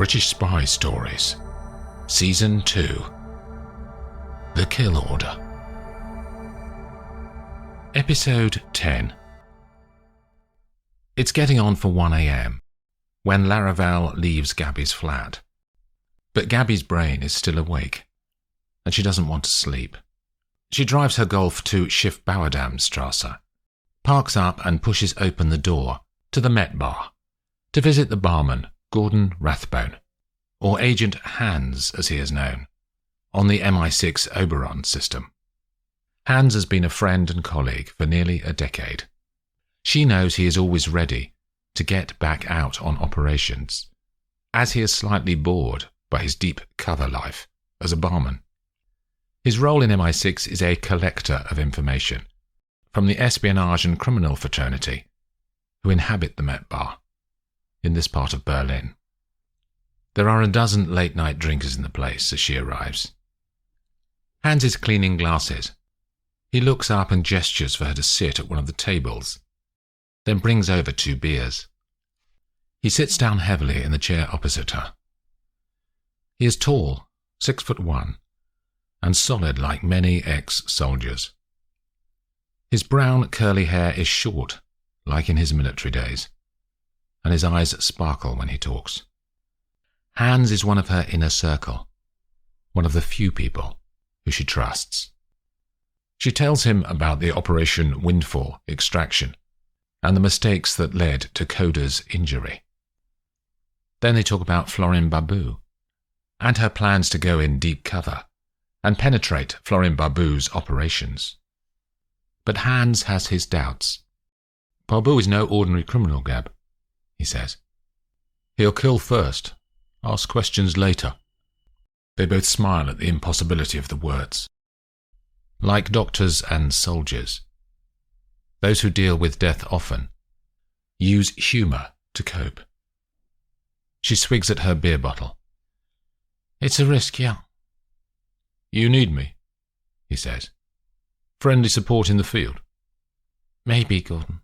British Spy Stories, Season 2, The Kill Order. Episode 10. It's getting on for 1 a.m. when Laravel leaves Gabby's flat. But Gabby's brain is still awake, and she doesn't want to sleep. She drives her Golf to Schiffbauerdamstrasse, parks up and pushes open the door to the Met Bar to visit the barman, Gordon Rathbone, or Agent Hans as he is known, on the MI6 Oberon system. Hans has been a friend and colleague for nearly a decade. She knows he is always ready to get back out on operations, as he is slightly bored by his deep cover life as a barman. His role in MI6 is a collector of information from the espionage and criminal fraternity who inhabit the Met Bar in this part of Berlin. There are a dozen late-night drinkers in the place as she arrives. Hans is cleaning glasses. He looks up and gestures for her to sit at one of the tables, then brings over 2 beers. He sits down heavily in the chair opposite her. He is tall, 6'1", and solid like many ex-soldiers. His brown curly hair is short, like in his military days, and his eyes sparkle when he talks. Hans is one of her inner circle, one of the few people who she trusts. She tells him about the Operation Windfall extraction and the mistakes that led to Coda's injury. Then they talk about Florin Babou and her plans to go in deep cover and penetrate Florin Babou's operations. But Hans has his doubts. "Babou is no ordinary criminal, Gab," he says. "He'll kill first, ask questions later." They both smile at the impossibility of the words. Like doctors and soldiers, those who deal with death often use humour to cope. She swigs at her beer bottle. "It's a risk, yeah." "You need me," he says. "Friendly support in the field." "Maybe, Gordon."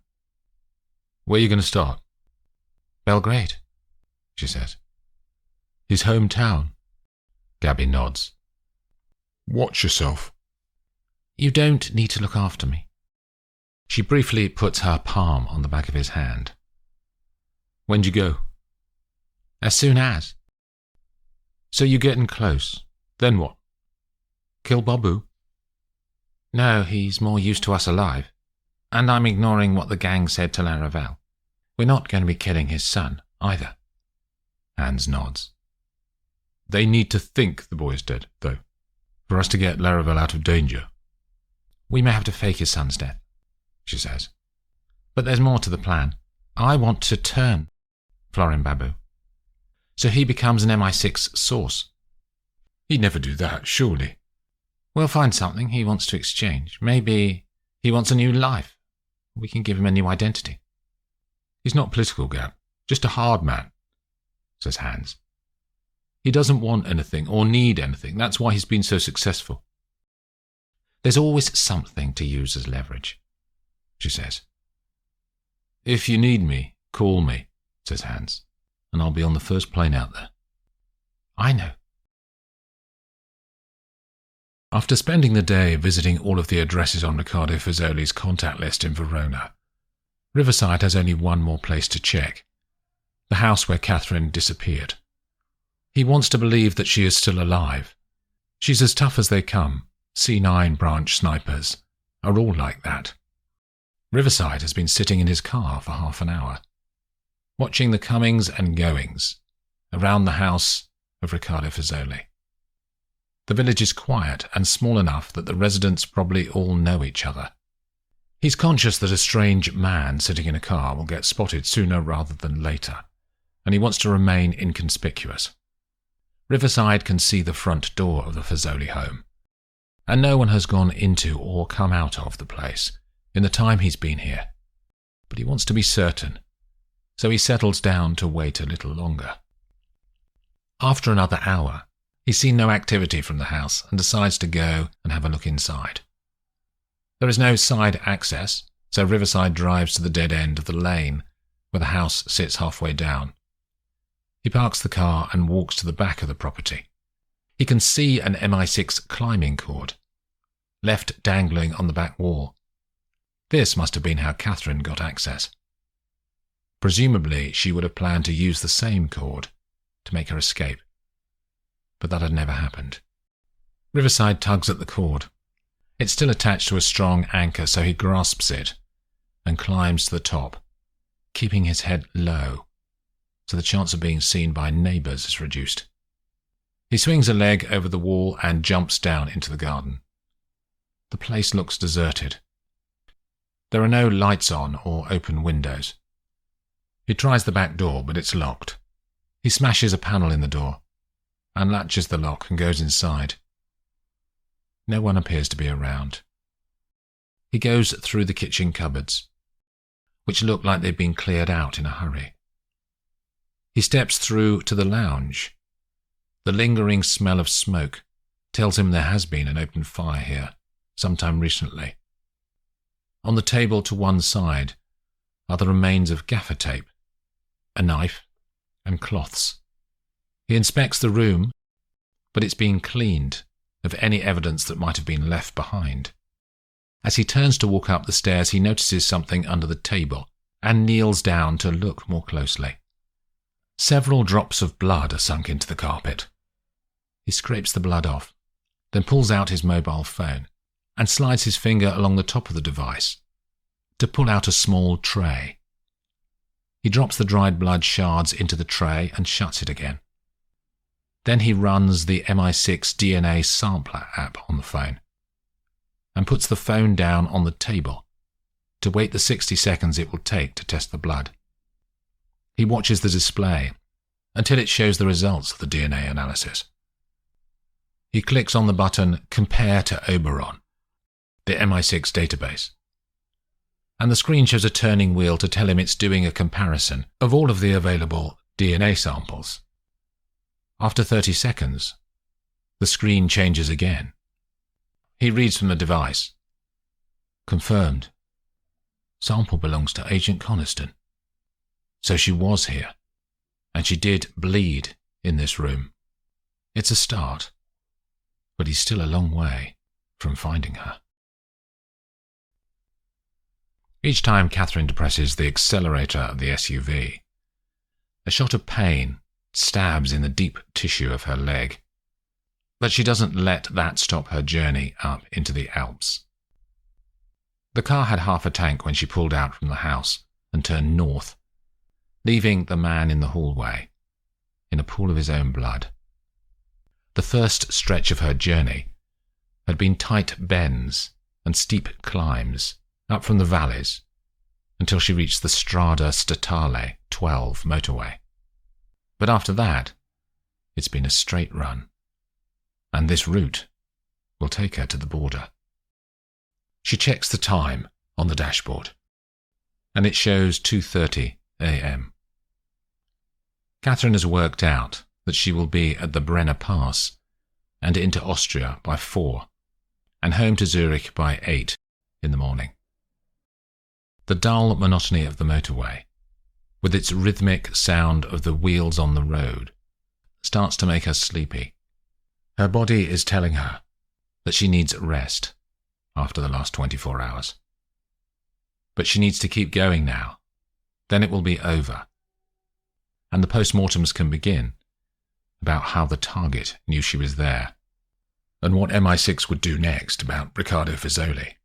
"Where are you going to start?" "Belgrade," she says. "His hometown?" Gabby nods. "Watch yourself." "You don't need to look after me." She briefly puts her palm on the back of his hand. "When'd you go?" "As soon as." "So you're getting close. Then what? Kill Babou?" "No, he's more used to us alive. And I'm ignoring what the gang said to Laravel. We're not going to be killing his son, either." Hans nods. "They need to think the boy's dead, though, for us to get Laravel out of danger." "We may have to fake his son's death," she says. "But there's more to the plan. I want to turn Florin Babou, so he becomes an MI6 source." "He'd never do that, surely." "We'll find something he wants to exchange. Maybe he wants a new life. We can give him a new identity." "He's not political, Gab. Just a hard man," says Hans. "He doesn't want anything or need anything. That's why he's been so successful." "There's always something to use as leverage," she says. "If you need me, call me," says Hans, "and I'll be on the first plane out there." "I know." After spending the day visiting all of the addresses on Riccardo Fusoli's contact list in Verona, Riverside has only one more place to check: the house where Catherine disappeared. He wants to believe that she is still alive. She's as tough as they come. C9 branch snipers are all like that. Riverside has been sitting in his car for half an hour, watching the comings and goings around the house of Riccardo Fusoli. The village is quiet and small enough that the residents probably all know each other. He's conscious that a strange man sitting in a car will get spotted sooner rather than later, and he wants to remain inconspicuous. Riverside can see the front door of the Fusoli home, and no one has gone into or come out of the place in the time he's been here. But he wants to be certain, so he settles down to wait a little longer. After another hour, he's seen no activity from the house and decides to go and have a look inside. There is no side access, so Riverside drives to the dead end of the lane where the house sits halfway down. He parks the car and walks to the back of the property. He can see an MI6 climbing cord, left dangling on the back wall. This must have been how Catherine got access. Presumably, she would have planned to use the same cord to make her escape. But that had never happened. Riverside tugs at the cord. It's still attached to a strong anchor, so he grasps it and climbs to the top, keeping his head low, so the chance of being seen by neighbours is reduced. He swings a leg over the wall and jumps down into the garden. The place looks deserted. There are no lights on or open windows. He tries the back door, but it's locked. He smashes a panel in the door, unlatches the lock and goes inside. No one appears to be around. He goes through the kitchen cupboards, which look like they've been cleared out in a hurry. He steps through to the lounge. The lingering smell of smoke tells him there has been an open fire here sometime recently. On the table to one side are the remains of gaffer tape, a knife, and cloths. He inspects the room, but it's been cleaned of any evidence that might have been left behind. As he turns to walk up the stairs, he notices something under the table and kneels down to look more closely. Several drops of blood are sunk into the carpet. He scrapes the blood off, then pulls out his mobile phone and slides his finger along the top of the device to pull out a small tray. He drops the dried blood shards into the tray and shuts it again. Then he runs the MI6 DNA sampler app on the phone and puts the phone down on the table to wait the 60 seconds it will take to test the blood. He watches the display until it shows the results of the DNA analysis. He clicks on the button Compare to Oberon, the MI6 database, and the screen shows a turning wheel to tell him it's doing a comparison of all of the available DNA samples. After 30 seconds, the screen changes again. He reads from the device. Confirmed. Sample belongs to Agent Coniston. So she was here, and she did bleed in this room. It's a start, but he's still a long way from finding her. Each time Catherine depresses the accelerator of the SUV, a shot of pain stabs in the deep tissue of her leg, but she doesn't let that stop her journey up into the Alps. The car had half a tank when she pulled out from the house and turned north, leaving the man in the hallway, in a pool of his own blood. The first stretch of her journey had been tight bends and steep climbs up from the valleys until she reached the Strada Statale 12 motorway. But after that, it's been a straight run, and this route will take her to the border. She checks the time on the dashboard, and it shows 2:30 a.m. Catherine has worked out that she will be at the Brenner Pass and into Austria by 4 and home to Zurich by 8 in the morning. The dull monotony of the motorway, with its rhythmic sound of the wheels on the road, starts to make her sleepy. Her body is telling her that she needs rest after the last 24 hours. But she needs to keep going now, then it will be over, and the post-mortems can begin about how the target knew she was there, and what MI6 would do next about Riccardo Fusoli.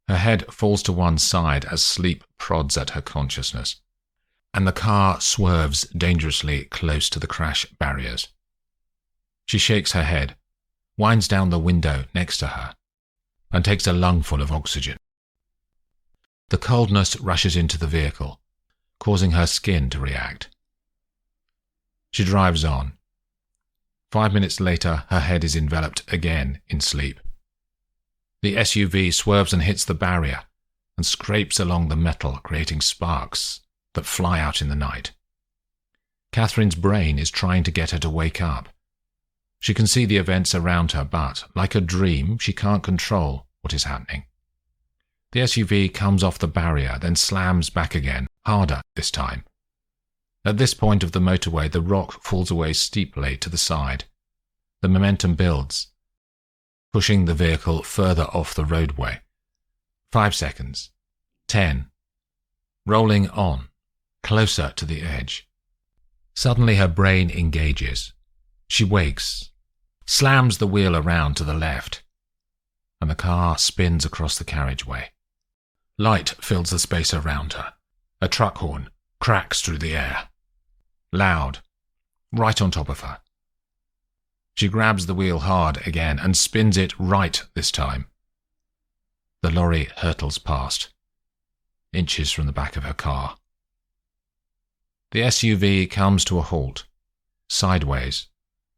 Her head falls to one side as sleep prods at her consciousness, and the car swerves dangerously close to the crash barriers. She shakes her head, winds down the window next to her, and takes a lungful of oxygen. The coldness rushes into the vehicle, causing her skin to react. She drives on. 5 minutes later, her head is enveloped again in sleep. The SUV swerves and hits the barrier and scrapes along the metal, creating sparks that fly out in the night. Catherine's brain is trying to get her to wake up. She can see the events around her, but, like a dream, she can't control what is happening. The SUV comes off the barrier, then slams back again, harder this time. At this point of the motorway, the rock falls away steeply to the side. The momentum builds, pushing the vehicle further off the roadway. 5 seconds. 10. Rolling on, closer to the edge. Suddenly her brain engages. She wakes, slams the wheel around to the left, and the car spins across the carriageway. Light fills the space around her. A truck horn cracks through the air. Loud, right on top of her. She grabs the wheel hard again and spins it right this time. The lorry hurtles past, inches from the back of her car. The SUV comes to a halt, sideways,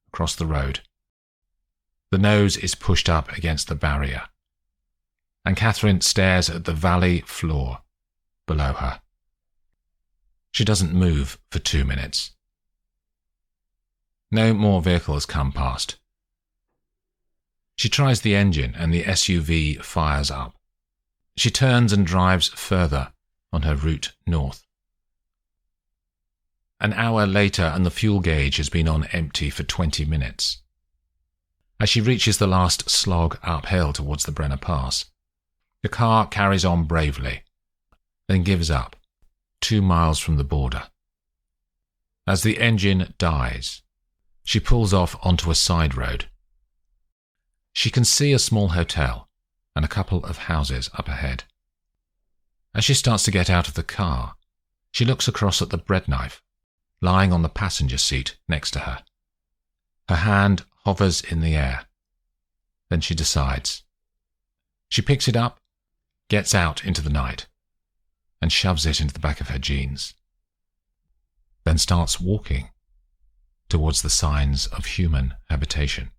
across the road. The nose is pushed up against the barrier, and Catherine stares at the valley floor below her. She doesn't move for 2 minutes. No more vehicles come past. She tries the engine and the SUV fires up. She turns and drives further on her route north. An hour later and the fuel gauge has been on empty for 20 minutes. As she reaches the last slog uphill towards the Brenner Pass, the car carries on bravely, then gives up 2 miles from the border. As the engine dies, she pulls off onto a side road. She can see a small hotel and a couple of houses up ahead. As she starts to get out of the car, she looks across at the bread knife lying on the passenger seat next to her. Her hand hovers in the air. Then she decides. She picks it up, gets out into the night, and shoves it into the back of her jeans. Then starts walking towards the signs of human habitation.